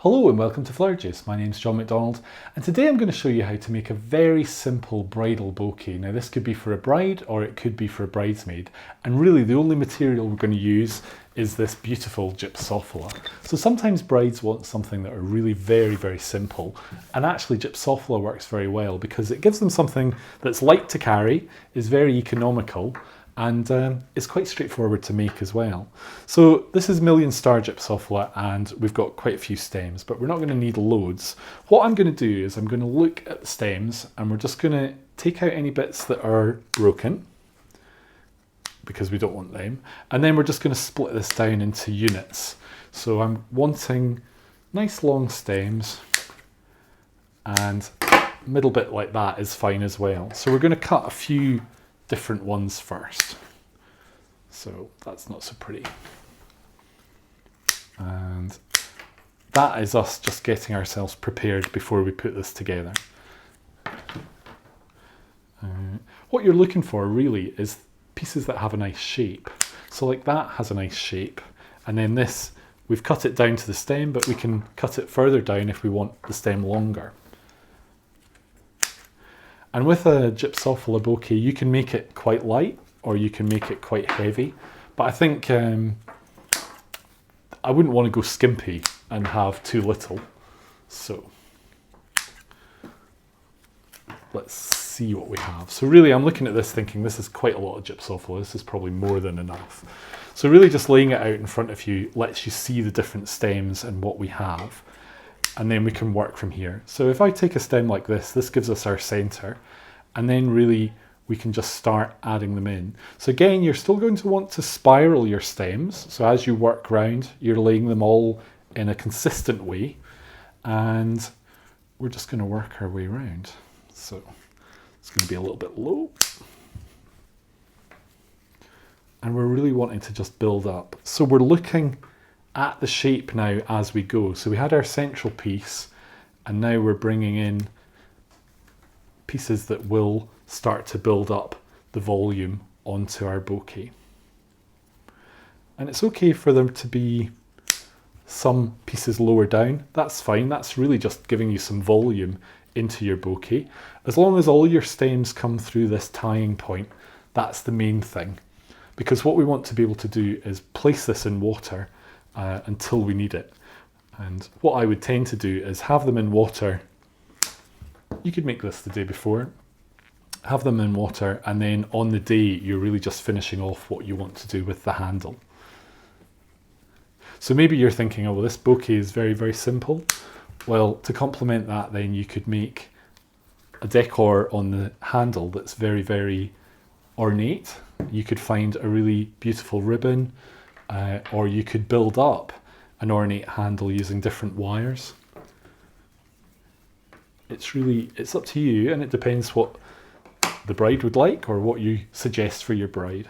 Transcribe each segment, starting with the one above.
Hello and welcome to Flower Juice. My name's John McDonald and today I'm going to show you how to make a very simple bridal bouquet. Now this could be for a bride or it could be for a bridesmaid, and really the only material we're going to use is this beautiful Gypsophila. So sometimes brides want something that are really very simple, and actually Gypsophila works very well because it gives them something that's light to carry, is very economical, and it's quite straightforward to make as well. So this is Million Star Gypsophila and we've got quite a few stems, but we're not going to need loads. What I'm going to do is I'm going to look at the stems and we're just going to take out any bits that are broken because we don't want them, and then we're just going to split this down into units. So I'm wanting nice long stems, and middle bit like that is fine as well. So we're going to cut a few different ones first. So that's not so pretty. And that is us just getting ourselves prepared before we put this together. What you're looking for really is pieces that have a nice shape. So like that has a nice shape, and then this, we've cut it down to the stem, but we can cut it further down if we want the stem longer. And with a Gypsophila bouquet, you can make it quite light or you can make it quite heavy. But I think I wouldn't want to go skimpy and have too little. So let's see what we have. So really I'm looking at this thinking this is quite a lot of Gypsophila. This is probably more than enough. So really just laying it out in front of you lets you see the different stems and what we have. And then we can work from here. So if I take a stem like this gives us our center, and then really we can just start adding them in. So again, you're still going to want to spiral your stems. So as you work round, you're laying them all in a consistent way, and we're just going to work our way around. So it's going to be a little bit low. And we're really wanting to just build up. So we're looking at the shape now as we go. So we had our central piece, and now we're bringing in pieces that will start to build up the volume onto our bouquet. And it's okay for them to be some pieces lower down. That's fine. That's really just giving you some volume into your bouquet. As long as all your stems come through this tying point, that's the main thing. Because what we want to be able to do is place this in water until we need it. And what I would tend to do is have them in water. You could make this the day before, have them in water, and then on the day you're really just finishing off what you want to do with the handle. So maybe you're thinking, oh well, this bouquet is very simple. Well, to complement that, then you could make a decor on the handle that's very ornate. You could find a really beautiful ribbon, or you could build up an ornate handle using different wires. It's up to you, and it depends what the bride would like or what you suggest for your bride.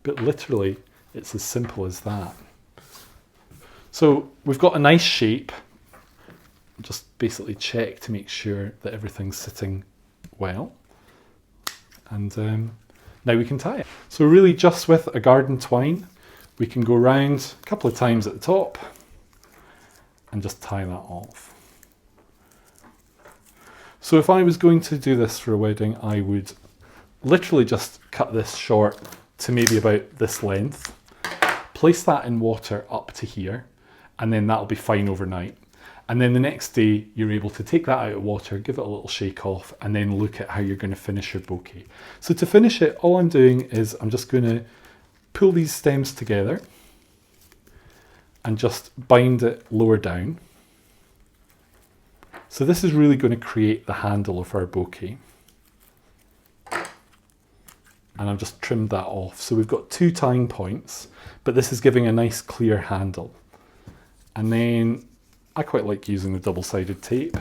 But literally, it's as simple as that. So we've got a nice shape. Just basically check to make sure that everything's sitting well. And now we can tie it. So really just with a garden twine, we can go round a couple of times at the top and just tie that off. So if I was going to do this for a wedding, I would literally just cut this short to maybe about this length, place that in water up to here, and then that'll be fine overnight. And then the next day, you're able to take that out of water, give it a little shake off, and then look at how you're going to finish your bouquet. So to finish it, all I'm doing is I'm just going to pull these stems together and just bind it lower down. So this is really going to create the handle of our bouquet. And I've just trimmed that off. So we've got 2 tying points, but this is giving a nice clear handle. And then I quite like using the double-sided tape.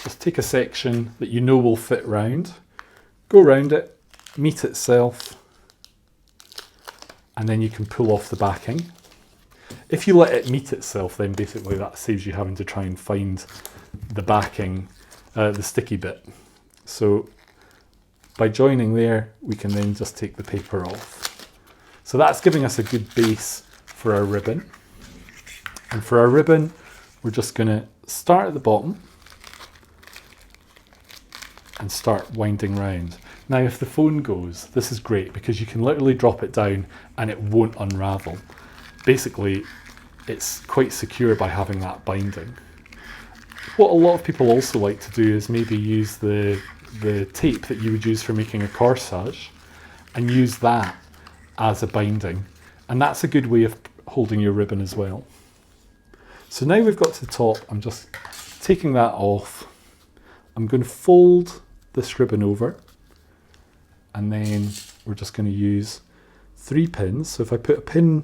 Just take a section that you know will fit round, go round it, meet itself, and then you can pull off the backing. If you let it meet itself, then basically that saves you having to try and find the backing, the sticky bit. So by joining there, we can then just take the paper off. So that's giving us a good base for our ribbon. And for our ribbon, we're just going to start at the bottom and start winding round. Now if the phone goes, this is great because you can literally drop it down and it won't unravel. Basically, it's quite secure by having that binding. What a lot of people also like to do is maybe use the tape that you would use for making a corsage and use that as a binding. And that's a good way of holding your ribbon as well. So now we've got to the top, I'm just taking that off. I'm going to fold this ribbon over, and then we're just going to use 3 pins. So if I put a pin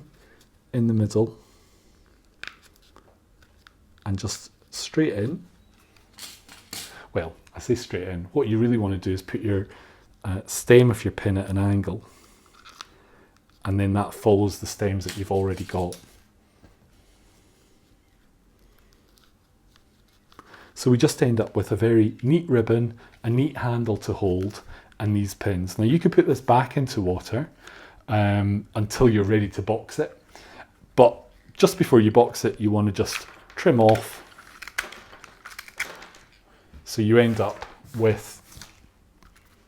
in the middle and just straight in, well, I say straight in, what you really want to do is put your stem of your pin at an angle, and then that follows the stems that you've already got. So we just end up with a very neat ribbon, a neat handle to hold, and these pins. Now you could put this back into water until you're ready to box it, but just before you box it, you want to just trim off, so you end up with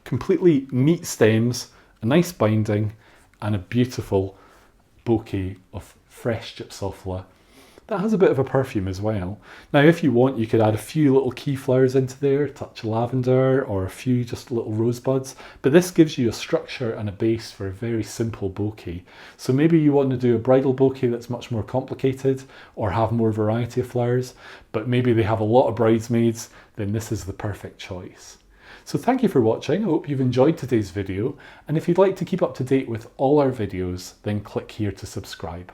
completely neat stems, a nice binding, and a beautiful bouquet of fresh Gypsophila that has a bit of a perfume as well. Now if you want, you could add a few little key flowers into there, a touch of lavender or a few just little rosebuds, but this gives you a structure and a base for a very simple bouquet. So maybe you want to do a bridal bouquet that's much more complicated or have more variety of flowers, but maybe they have a lot of bridesmaids, then this is the perfect choice. So thank you for watching. I hope you've enjoyed today's video, and if you'd like to keep up to date with all our videos, then click here to subscribe.